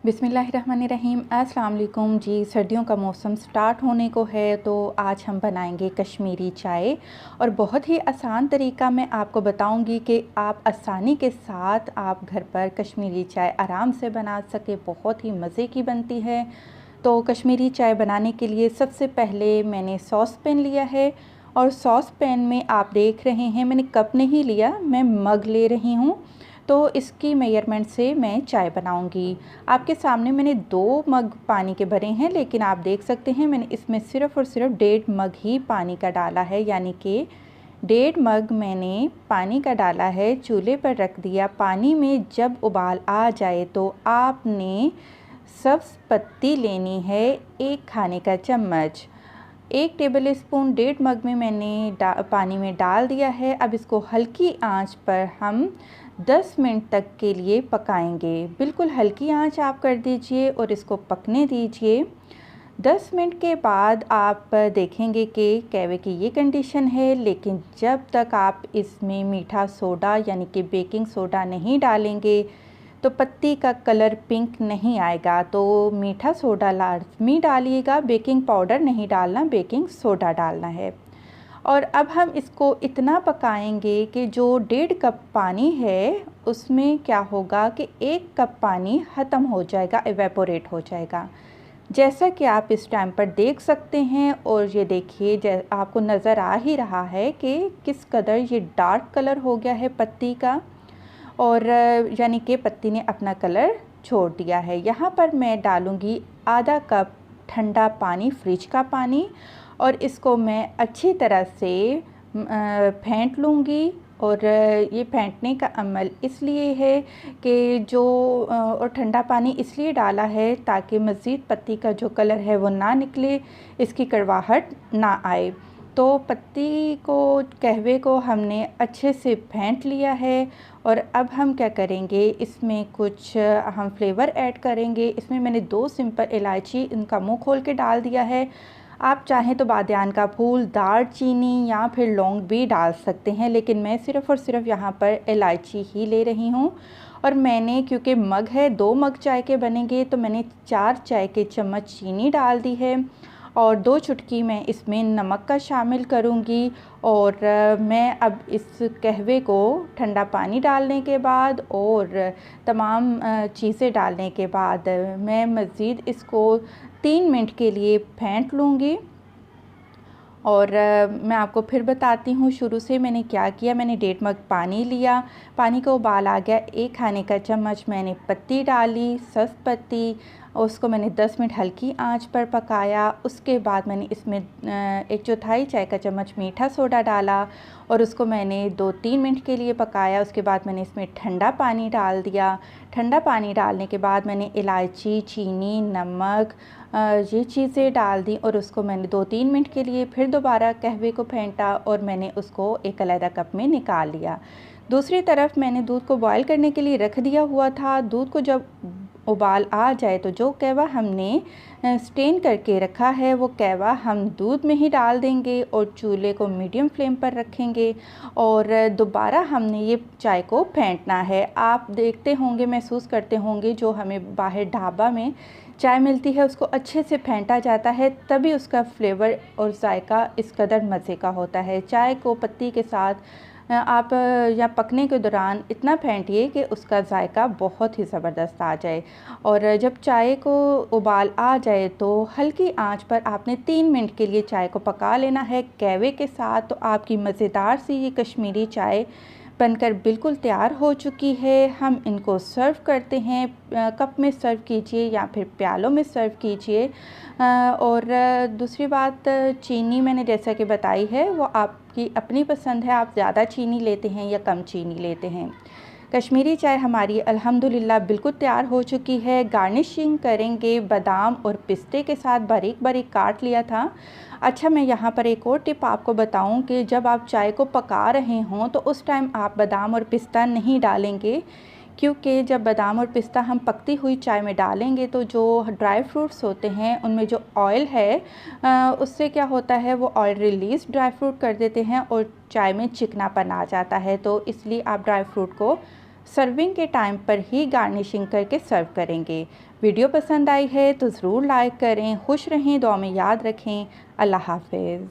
बिस्मिल्लाहिर्रहमानिर्रहीम। अस्सलाम वालेकुम जी। सर्दियों का मौसम स्टार्ट होने को है तो आज हम बनाएंगे कश्मीरी चाय और बहुत ही आसान तरीका मैं आपको बताऊंगी कि आप आसानी के साथ आप घर पर कश्मीरी चाय आराम से बना सके। बहुत ही मज़े की बनती है। तो कश्मीरी चाय बनाने के लिए सबसे पहले मैंने सॉस पैन लिया है और सॉस पैन में आप देख रहे हैं मैंने कप नहीं लिया, मैं मग ले रही हूँ। तो इसकी मेजरमेंट से मैं चाय बनाऊंगी। आपके सामने मैंने 2 मग पानी के भरे हैं, लेकिन आप देख सकते हैं मैंने इसमें सिर्फ़ और सिर्फ 1.5 मग ही पानी का डाला है, यानी कि 1.5 मग मैंने पानी का डाला है। चूल्हे पर रख दिया। पानी में जब उबाल आ जाए तो आपने सब्ज़ पत्ती लेनी है 1 खाने का चम्मच। 1 टेबल स्पून 1.5 मग में मैंने पानी में डाल दिया है। अब इसको हल्की आंच पर हम 10 मिनट तक के लिए पकाएंगे। बिल्कुल हल्की आंच आप कर दीजिए और इसको पकने दीजिए। 10 मिनट के बाद आप देखेंगे कि कहवे की ये कंडीशन है, लेकिन जब तक आप इसमें मीठा सोडा यानी कि बेकिंग सोडा नहीं डालेंगे तो पत्ती का कलर पिंक नहीं आएगा। तो मीठा सोडा लाजमी डालिएगा, बेकिंग पाउडर नहीं डालना, बेकिंग सोडा डालना है। और अब हम इसको इतना पकाएंगे कि जो 1.5 कप पानी है उसमें क्या होगा कि 1 कप पानी ख़त्म हो जाएगा, एवेपोरेट हो जाएगा, जैसा कि आप इस टाइम पर देख सकते हैं। और ये देखिए आपको नज़र आ ही रहा है कि किस कदर ये डार्क कलर हो गया है पत्ती का, और यानी कि पत्ती ने अपना कलर छोड़ दिया है। यहाँ पर मैं डालूँगी आधा कप ठंडा पानी, फ्रिज का पानी, और इसको मैं अच्छी तरह से फेंट लूँगी। और ये फेंटने का अमल इसलिए है कि और ठंडा पानी इसलिए डाला है ताकि मज़ीद पत्ती का जो कलर है वो ना निकले, इसकी कड़वाहट ना आए। तो पत्ती को, कहवे को हमने अच्छे से फेंट लिया है। और अब हम क्या करेंगे, इसमें कुछ हम फ्लेवर ऐड करेंगे। इसमें मैंने 2 सिंपल इलायची, इनका मुंह खोल के डाल दिया है। आप चाहें तो बादियान का फूल, दालचीनी या फिर लौंग भी डाल सकते हैं, लेकिन मैं सिर्फ़ और सिर्फ यहाँ पर इलायची ही ले रही हूँ। और मैंने, क्योंकि मग है 2 मग चाय के बनेंगे, तो मैंने 4 चाय के चम्मच चीनी डाल दी है और 2 चुटकी मैं इसमें नमक का शामिल करूँगी। और मैं अब इस कहवे को ठंडा पानी डालने के बाद और तमाम चीज़ें डालने के बाद मैं मज़ीद इसको 3 मिनट के लिए फेंट लूँगी। और मैं आपको फिर बताती हूँ शुरू से मैंने क्या किया। मैंने 1.5 मग पानी लिया, पानी का उबाल आ गया, 1 खाने का चम्मच मैंने पत्ती डाली, सब्ज़ पत्ती, उसको मैंने 10 मिनट हल्की आंच पर पकाया। उसके बाद मैंने इसमें 1/4 चाय का चम्मच मीठा सोडा डाला और उसको मैंने 2-3 मिनट के लिए पकाया। उसके बाद मैंने इसमें ठंडा पानी डाल दिया। ठंडा पानी डालने के बाद मैंने इलायची, चीनी, नमक, ये चीज़ें डाल दी और उसको मैंने 2-3 मिनट के लिए फिर दोबारा कहवे को फेंटा और मैंने उसको एक अलग कप में निकाल लिया। दूसरी तरफ मैंने दूध को बॉईल करने के लिए रख दिया हुआ था। दूध को जब उबाल आ जाए तो जो कहवा हमने स्टेन करके रखा है वो कहवा हम दूध में ही डाल देंगे और चूल्हे को मीडियम फ्लेम पर रखेंगे और दोबारा हमने ये चाय को फेंटना है। आप देखते होंगे, महसूस करते होंगे, जो हमें बाहर ढाबा में चाय मिलती है उसको अच्छे से फेंटा जाता है, तभी उसका फ्लेवर और जायका इस कदर मज़े का होता है। चाय को पत्ती के साथ आप या पकने के दौरान इतना फेंटिए कि उसका जायका बहुत ही ज़बरदस्त आ जाए। और जब चाय को उबाल आ जाए तो हल्की आंच पर आपने 3 मिनट के लिए चाय को पका लेना है कहवे के साथ। तो आपकी मज़ेदार सी ये कश्मीरी चाय बनकर बिल्कुल तैयार हो चुकी है। हम इनको सर्व करते हैं, कप में सर्व कीजिए या फिर प्यालों में सर्व कीजिए। और दूसरी बात, चीनी मैंने जैसा कि बताई है वो आपकी अपनी पसंद है, आप ज़्यादा चीनी लेते हैं या कम चीनी लेते हैं। कश्मीरी चाय हमारी अल्हम्दुलिल्लाह बिल्कुल तैयार हो चुकी है। गार्निशिंग करेंगे बादाम और पिस्ते के साथ, बारीक बारीक काट लिया था। अच्छा, मैं यहाँ पर एक और टिप आपको बताऊँ कि जब आप चाय को पका रहे हों तो उस टाइम आप बादाम और पिस्ता नहीं डालेंगे, क्योंकि जब बादाम और पिस्ता हम पकती हुई चाय में डालेंगे तो जो ड्राई फ्रूट्स होते हैं उनमें जो ऑयल है उससे क्या होता है, वो ऑयल रिलीज़ ड्राई फ्रूट कर देते हैं और चाय में चिकनापन आ जाता है। तो इसलिए आप ड्राई फ्रूट को सर्विंग के टाइम पर ही गार्निशिंग करके सर्व करेंगे। वीडियो पसंद आई है तो ज़रूर लाइक करें। खुश रहें, दुआ में याद रखें। अल्लाह हाफ़िज़।